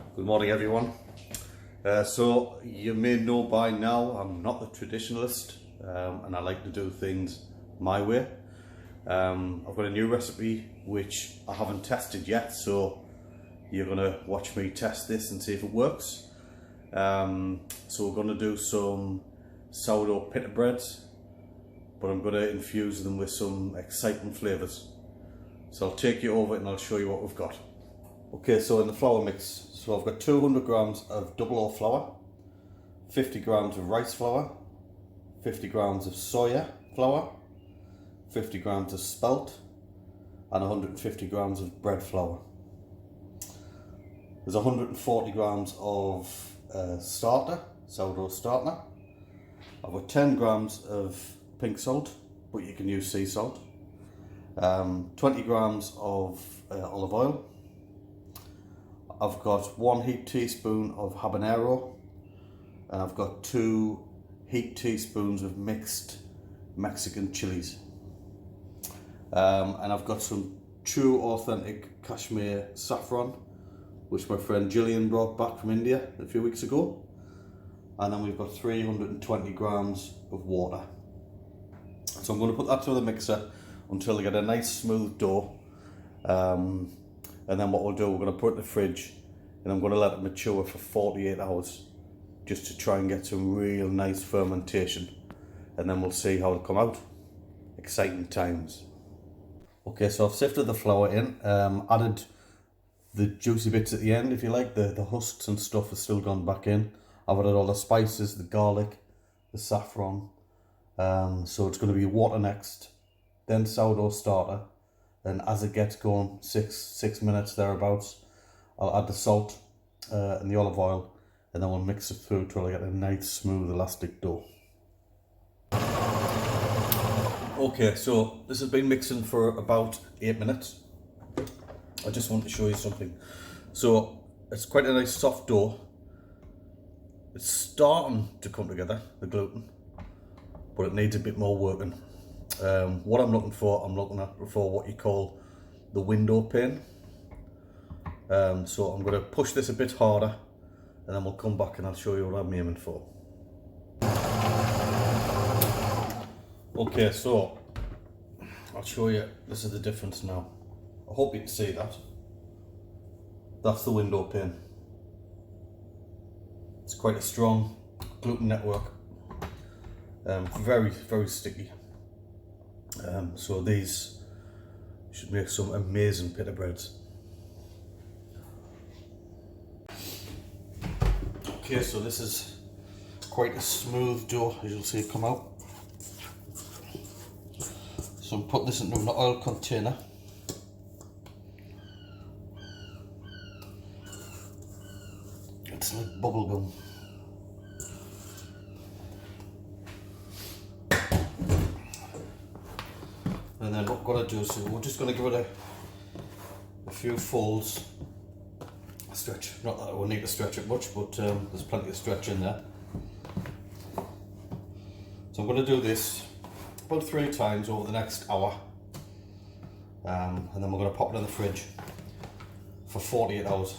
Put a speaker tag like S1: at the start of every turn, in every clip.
S1: Good morning everyone. So you may know by now I'm not the traditionalist and I like to do things my way. I've got a new recipe which I haven't tested yet, so you're going to watch me test this and see if it works. So we're going to do some sourdough pita breads, but I'm going to infuse them with some exciting flavours. So I'll take you over it and I'll show you what we've got. Okay, so in the flour mix, so I've got 200 grams of double O flour, 50 grams of rice flour, 50 grams of soya flour, 50 grams of spelt, and 150 grams of bread flour. There's 140 grams of sourdough starter. I've got 10 grams of pink salt, but you can use sea salt. 20 grams of olive oil. I've got 1 heaped teaspoon of Habanaro, and I've got 2 heaped teaspoons of mixed Mexican chillies. And I've got some true authentic Kashmir saffron, which my friend Gillian brought back from India a few weeks ago. And then we've got 320 grams of water. So I'm going to put that through the mixer until I get a nice smooth dough. And then what we'll do, we're going to put it in the fridge and I'm going to let it mature for 48 hours just to try and get some real nice fermentation, and then we'll see how it'll come out. Exciting times. Okay, so I've sifted the flour in, added the juicy bits at the end if you like, the husks and stuff has still gone back in. I've added all the spices, the garlic, the saffron, so it's going to be water next, then sourdough starter. And as it gets going, six minutes thereabouts, I'll add the salt and the olive oil, and then we'll mix it through till I get a nice smooth elastic dough. Okay, so this has been mixing for about 8 minutes. I just want to show you something. So it's quite a nice soft dough. It's starting to come together, the gluten, but it needs a bit more working. What I'm looking for what you call the window pane. So I'm going to push this a bit harder, and then we'll come back and I'll show you what I'm aiming for. Okay, so I'll show you, this is the difference now. I hope you can see that. That's the window pane. It's quite a strong gluten network. Very, very sticky. So these should make some amazing pita breads. Okay, so this is quite a smooth dough, as you'll see it come out. So I'm putting this into an oil container. It's like bubble gum. And then what we're going to do is we're just going to give it a few folds, stretch. Not that we'll need to stretch it much, but there's plenty of stretch in there. So I'm going to do this about 3 times over the next hour, and then we're going to pop it in the fridge for 48 hours.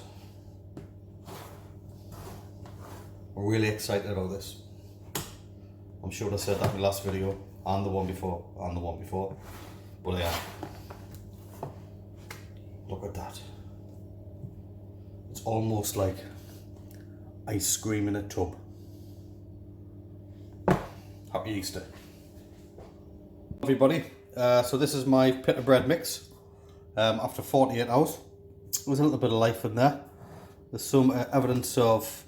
S1: We're really excited about this. I'm sure I said that in the last video, and the one before, and the one before. But yeah, look at that. It's almost like ice cream in a tub. Happy Easter. Everybody, so this is my pita bread mix after 48 hours. There's a little bit of life in there. There's some evidence of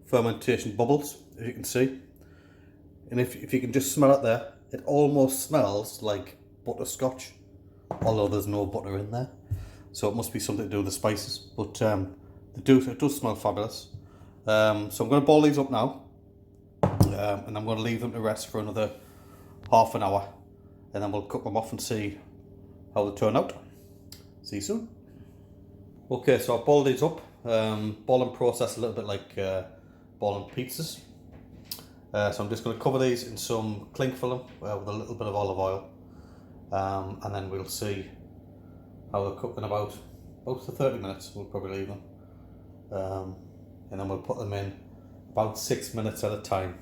S1: fermentation bubbles, as you can see. And if you can just smell it there, it almost smells like butterscotch, although there's no butter in there, so it must be something to do with the spices, but it does smell fabulous. So I'm going to boil these up now, and I'm going to leave them to rest for another half an hour, and then we'll cook them off and see how they turn out. See you soon. Okay, so I've boiled these up. Boiling process a little bit like boiling pizzas. So I'm just going to cover these in some cling film with a little bit of olive oil, and then we'll see how they're cooked in about for 30 minutes. We'll probably leave them, and then we'll put them in about 6 minutes at a time.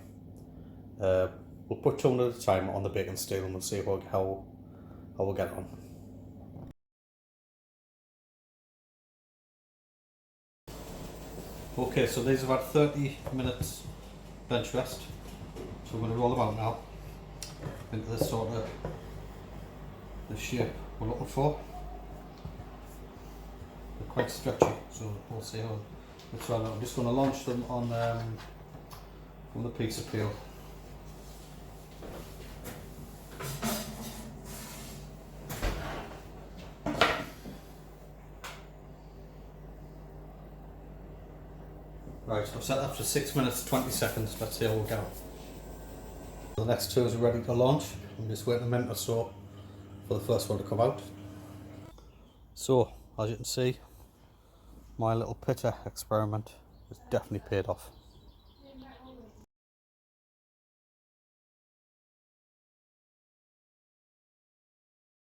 S1: We'll put 2 at a time on the baking steel and we'll see how we'll get on. Okay, so these have had 30 minutes bench rest, so I'm going to roll them out now into this sort of the shape we're looking for. They're quite stretchy, so we'll see how it's run out. I'm just going to launch them on the pizza peel. Right, I've set that for 6 minutes 20 seconds. Let's see how we go. The next two is ready to launch. I'm just waiting a minute or so for the first one to come out. So, as you can see, my little pitta experiment has definitely paid off.